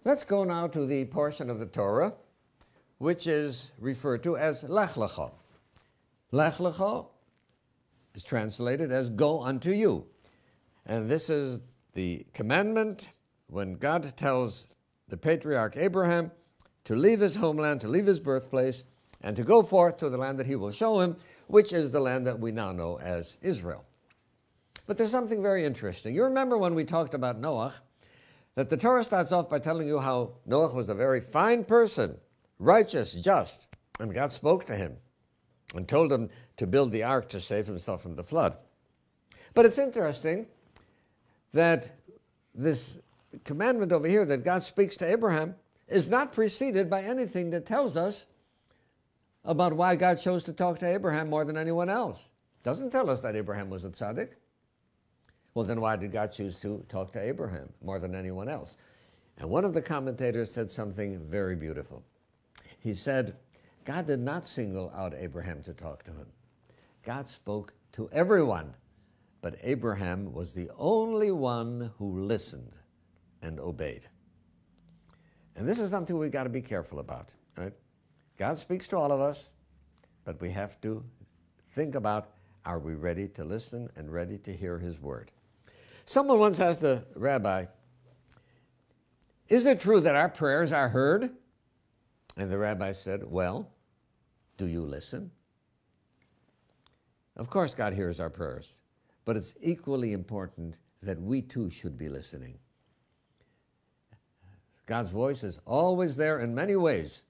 Let's go now to the portion of the Torah which is referred to as lech lecha. Lech lecha is translated as go unto you. And this is the commandment when God tells the patriarch Abraham to leave his homeland, to leave his birthplace, and to go forth to the land that he will show him, which is the land that we now know as Israel. But there's something very interesting. You remember when we talked about Noah, that the Torah starts off by telling you how Noah was a very fine person, righteous, just, and God spoke to him and told him to build the ark to save himself from the flood. But it's interesting that this commandment over here that God speaks to Abraham is not preceded by anything that tells us about why God chose to talk to Abraham more than anyone else. It doesn't tell us that Abraham was a tzaddik. Well, then why did God choose to talk to Abraham more than anyone else? And one of the commentators said something very beautiful. He said, God did not single out Abraham to talk to him. God spoke to everyone, but Abraham was the only one who listened and obeyed. And this is something we've got to be careful about, right? God speaks to all of us, but we have to think about, are we ready to listen and ready to hear his word? Someone once asked the rabbi, is it true that our prayers are heard? And the rabbi said, well, do you listen? Of course God hears our prayers, but it's equally important that we too should be listening. God's voice is always there in many ways,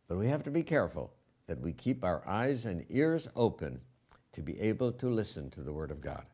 but we have to be careful that we keep our eyes and ears open to be able to listen to the word of God.